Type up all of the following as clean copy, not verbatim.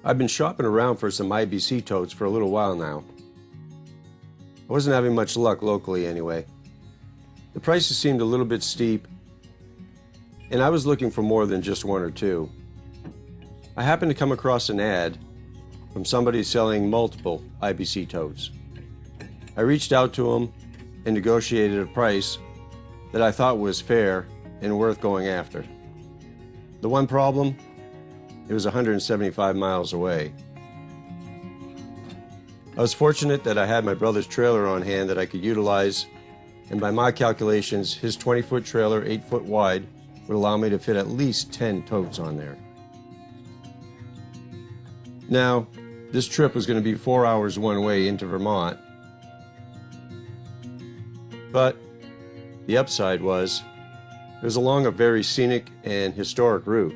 I've been shopping around for some IBC totes for a little while now. I wasn't having much luck locally anyway. The prices seemed a little bit steep, and I was looking for more than just one or two. I happened to come across an ad from somebody selling multiple IBC totes. I reached out to them and negotiated a price that I thought was fair and worth going after. The one problem? It was 175 miles away. I was fortunate that I had my brother's trailer on hand that I could utilize, and by my calculations, his 20-foot trailer, 8 foot wide, would allow me to fit at least 10 totes on there. Now, this trip was going to be 4 hours one way into Vermont, but the upside was it was along a very scenic and historic route.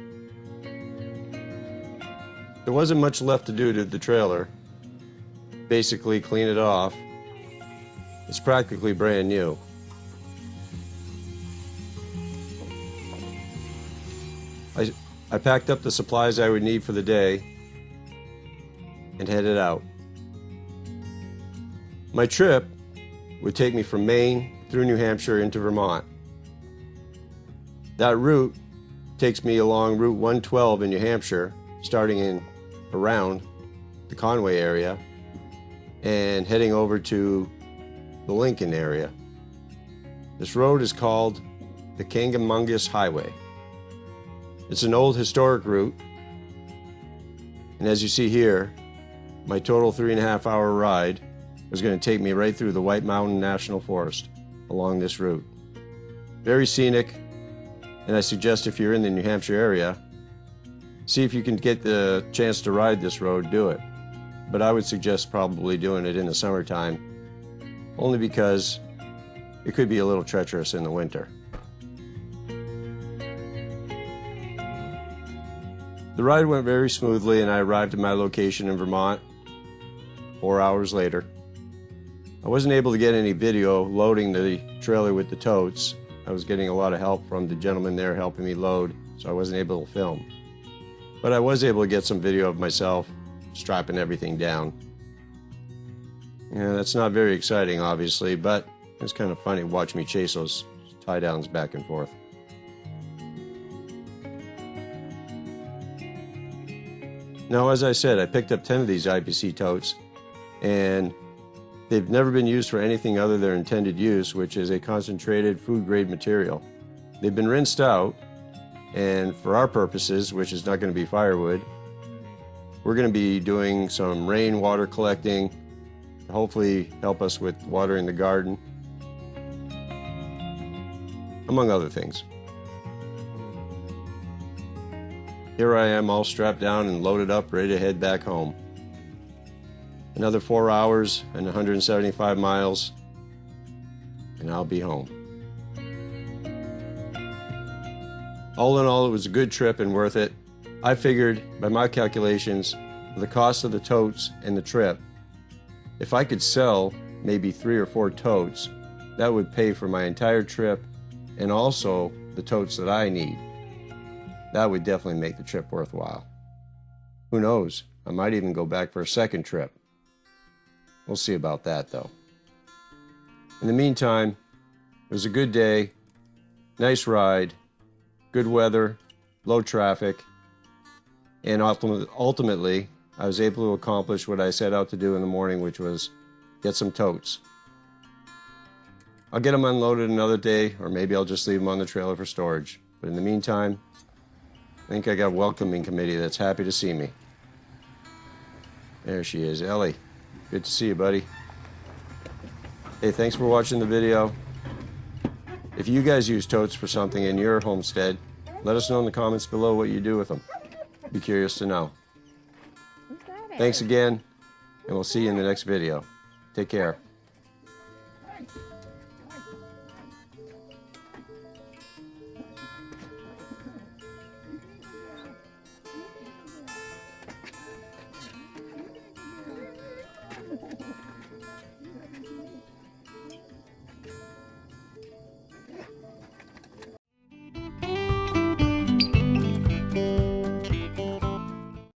There wasn't much left to do to the trailer. Basically clean it off. It's practically brand new. I packed up the supplies I would need for the day and headed out. My trip would take me from Maine through New Hampshire into Vermont. That route takes me along Route 112 in New Hampshire, starting in around the Conway area and heading over to the Lincoln area. This road is called the Kangamungus Highway. It's an old historic route, and as you see here, my total 3.5-hour ride was going to take me right through the White Mountain National Forest along this route. Very scenic, and I suggest if you're in the New Hampshire area, see if you can get the chance to ride this road, do it. But I would suggest probably doing it in the summertime, only because it could be a little treacherous in the winter. The ride went very smoothly, and I arrived at my location in Vermont 4 hours later. I wasn't able to get any video loading the trailer with the totes. I was getting a lot of help from the gentleman there helping me load, so I wasn't able to film. But I was able to get some video of myself strapping everything down. Yeah, that's not very exciting, obviously, but it's kind of funny to watch me chase those tie downs back and forth. Now, as I said, I picked up 10 of these IBC totes, and they've never been used for anything other than their intended use, which is a concentrated food-grade material. They've been rinsed out, and for our purposes, which is not going to be firewood, we're going to be doing some rainwater collecting to hopefully help us with watering the garden, among other things. Here I am all strapped down and loaded up, ready to head back home. Another 4 hours and 175 miles, and I'll be home. All in all, it was a good trip and worth it. I figured, by my calculations, for the cost of the totes and the trip, if I could sell maybe 3 or 4 totes, that would pay for my entire trip and also the totes that I need. That would definitely make the trip worthwhile. Who knows? I might even go back for a second trip. We'll see about that, though. In the meantime, it was a good day, nice ride, good weather, low traffic, and ultimately, I was able to accomplish what I set out to do in the morning, which was get some totes. I'll get them unloaded another day, or maybe I'll just leave them on the trailer for storage. But in the meantime, I think I got a welcoming committee that's happy to see me. There she is, Ellie. Good to see you, buddy. Hey, thanks for watching the video. If you guys use totes for something in your homestead, let us know in the comments below what you do with them. Be curious to know. Thanks again, and we'll see you in the next video. Take care.